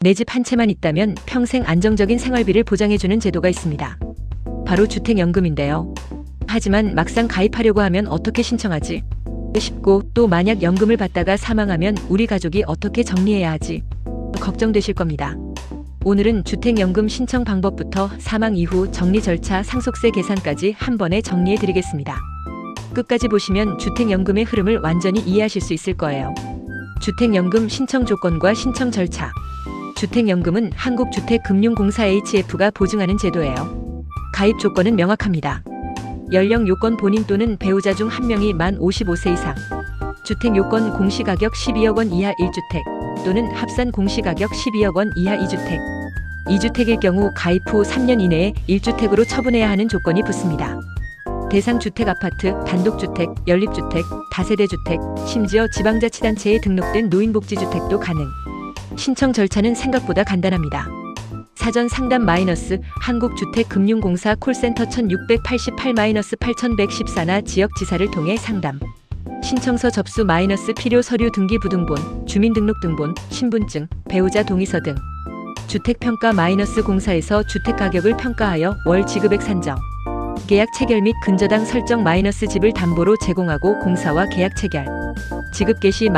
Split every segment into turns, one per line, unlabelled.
내 집 한 채만 있다면 평생 안정적인 생활비를 보장해주는 제도가 있습니다. 바로 주택연금인데요. 하지만 막상 가입하려고 하면 어떻게 신청하지? 싶고, 또 만약 연금을 받다가 사망하면 우리 가족이 어떻게 정리해야 하지? 걱정되실 겁니다. 오늘은 주택연금 신청 방법부터 사망 이후 정리 절차, 상속세 계산까지 한 번에 정리해 드리겠습니다. 끝까지 보시면 주택연금의 흐름을 완전히 이해하실 수 있을 거예요. 주택연금 신청 조건과 신청 절차. 주택연금은 한국주택금융공사 HF가 보증하는 제도예요. 가입 조건은 명확합니다. 연령 요건 본인 또는 배우자 중 한 명이 만 55세 이상, 주택 요건 공시가격 12억 원 이하 1주택 또는 합산 공시가격 12억 원 이하 2주택, 2주택일 경우 가입 후 3년 이내에 1주택으로 처분해야 하는 조건이 붙습니다. 대상 주택 아파트, 단독주택, 연립주택, 다세대주택, 심지어 지방자치단체에 등록된 노인복지주택도 가능. 신청 절차는 생각보다 간단합니다. 사전 상담 한국주택금융공사 콜센터 1688-8114나 지역지사를 통해 상담. 신청서 접수 필요 서류 등기부등본, 주민등록등본, 신분증, 배우자 동의서 등. 주택평가 공사에서 주택가격을 평가하여 월 지급액 산정. 계약 체결 및 근저당 설정 집을 담보로 제공하고 공사와 계약 체결. 지급 개시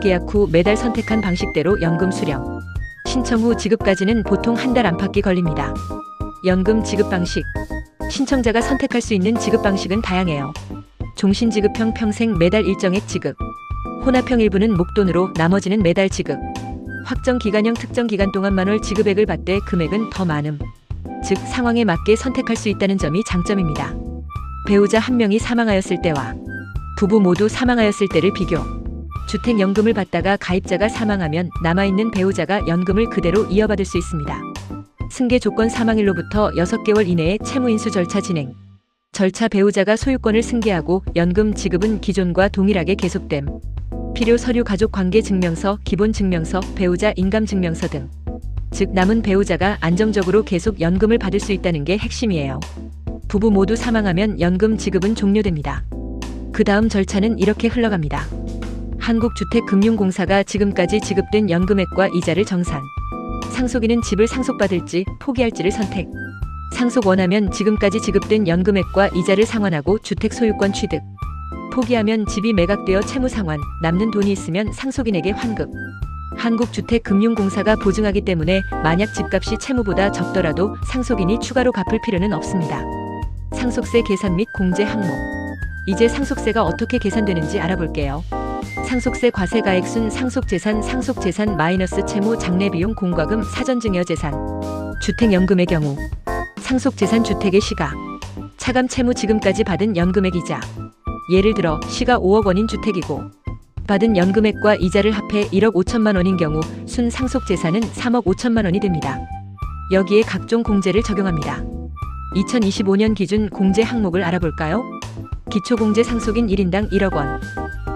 계약 후 매달 선택한 방식대로 연금 수령. 신청 후 지급까지는 보통 한 달 안팎이 걸립니다. 연금 지급 방식. 신청자가 선택할 수 있는 지급 방식은 다양해요. 종신지급형 평생 매달 일정액 지급. 혼합형 일부는 목돈으로 나머지는 매달 지급. 확정 기간형 특정 기간 동안 만월 지급액을 받되 금액은 더 많음. 즉 상황에 맞게 선택할 수 있다는 점이 장점입니다. 배우자 한 명이 사망하였을 때와 부부 모두 사망하였을 때를 비교. 주택연금을 받다가 가입자가 사망하면 남아있는 배우자가 연금을 그대로 이어받을 수 있습니다. 승계 조건 사망일로부터 6개월 이내에 채무인수 절차 진행. 절차 배우자가 소유권을 승계하고 연금 지급은 기존과 동일하게 계속됨. 필요 서류 가족관계증명서, 기본증명서, 배우자 인감증명서 등. 즉 남은 배우자가 안정적으로 계속 연금을 받을 수 있다는 게 핵심이에요. 부부 모두 사망하면 연금 지급은 종료됩니다. 그 다음 절차는 이렇게 흘러갑니다. 한국주택금융공사가 지금까지 지급된 연금액과 이자를 정산. 상속인은 집을 상속받을지 포기할지를 선택. 상속 원하면 지금까지 지급된 연금액과 이자를 상환하고 주택 소유권 취득. 포기하면 집이 매각되어 채무 상환, 남는 돈이 있으면 상속인에게 환급. 한국주택금융공사가 보증하기 때문에 만약 집값이 채무보다 적더라도 상속인이 추가로 갚을 필요는 없습니다. 상속세 계산 및 공제 항목. 이제 상속세가 어떻게 계산되는지 알아볼게요. 상속세 과세가액 순 상속재산 채무 장래비용 공과금 사전증여재산. 주택연금의 경우 상속재산 주택의 시가 차감 채무 지금까지 받은 연금액이자. 예를 들어 시가 5억 원인 주택이고 받은 연금액과 이자를 합해 1억 5천만 원인 경우 순 상속재산은 3억 5천만 원이 됩니다. 여기에 각종 공제를 적용합니다. 2025년 기준 공제 항목을 알아볼까요? 기초공제 상속인 1인당 1억 원.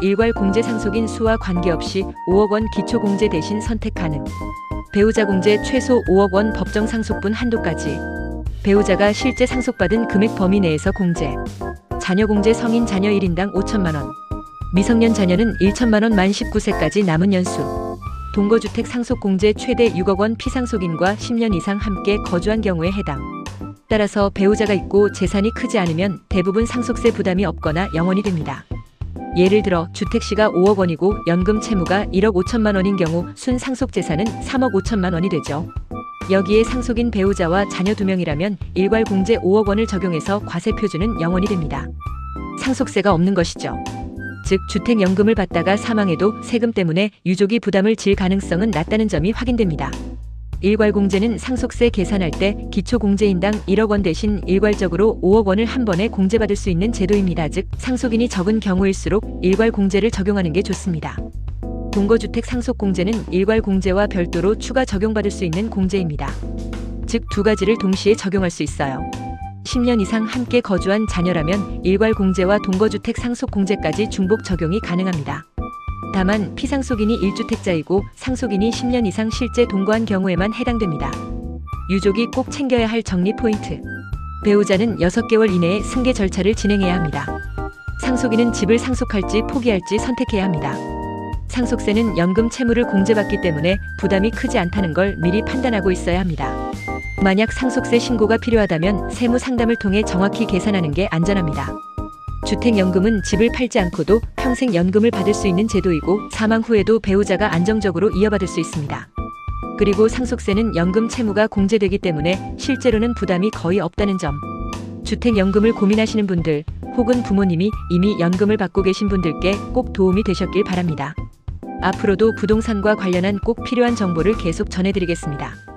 일괄 공제 상속인 수와 관계없이 5억 원 기초공제 대신 선택 가능. 배우자 공제 최소 5억 원 법정 상속분 한도까지. 배우자가 실제 상속받은 금액 범위 내에서 공제. 자녀 공제 성인 자녀 1인당 5천만 원. 미성년 자녀는 1천만 원 만 19세까지 남은 연수. 동거주택 상속 공제 최대 6억 원 피상속인과 10년 이상 함께 거주한 경우에 해당. 따라서 배우자가 있고 재산이 크지 않으면 대부분 상속세 부담이 없거나 0원이 됩니다. 예를 들어 주택시가 5억 원이고 연금 채무가 1억 5천만 원인 경우 순 상속재산은 3억 5천만 원이 되죠. 여기에 상속인 배우자와 자녀 2명이라면 일괄 공제 5억 원을 적용해서 과세표준은 0원이 됩니다. 상속세가 없는 것이죠. 즉 주택연금을 받다가 사망해도 세금 때문에 유족이 부담을 질 가능성은 낮다는 점이 확인됩니다. 일괄 공제는 상속세 계산할 때 기초공제인당 1억 원 대신 일괄적으로 5억 원을 한 번에 공제받을 수 있는 제도입니다. 즉 상속인이 적은 경우일수록 일괄 공제를 적용하는 게 좋습니다. 동거주택 상속공제는 일괄 공제와 별도로 추가 적용받을 수 있는 공제입니다. 즉 두 가지를 동시에 적용할 수 있어요. 10년 이상 함께 거주한 자녀라면 일괄 공제와 동거주택 상속공제까지 중복 적용이 가능합니다. 다만 피상속인이 1주택자이고 상속인이 10년 이상 실제 동거한 경우에만 해당됩니다. 유족이 꼭 챙겨야 할 정리 포인트. 배우자는 6개월 이내에 승계 절차를 진행해야 합니다. 상속인은 집을 상속할지 포기할지 선택해야 합니다. 상속세는 연금 채무를 공제받기 때문에 부담이 크지 않다는 걸 미리 판단하고 있어야 합니다. 만약 상속세 신고가 필요하다면 세무 상담을 통해 정확히 계산하는 게 안전합니다. 주택연금은 집을 팔지 않고도 평생 연금을 받을 수 있는 제도이고 사망 후에도 배우자가 안정적으로 이어받을 수 있습니다. 그리고 상속세는 연금 채무가 공제되기 때문에 실제로는 부담이 거의 없다는 점. 주택연금을 고민하시는 분들 혹은 부모님이 이미 연금을 받고 계신 분들께 꼭 도움이 되셨길 바랍니다. 앞으로도 부동산과 관련한 꼭 필요한 정보를 계속 전해드리겠습니다.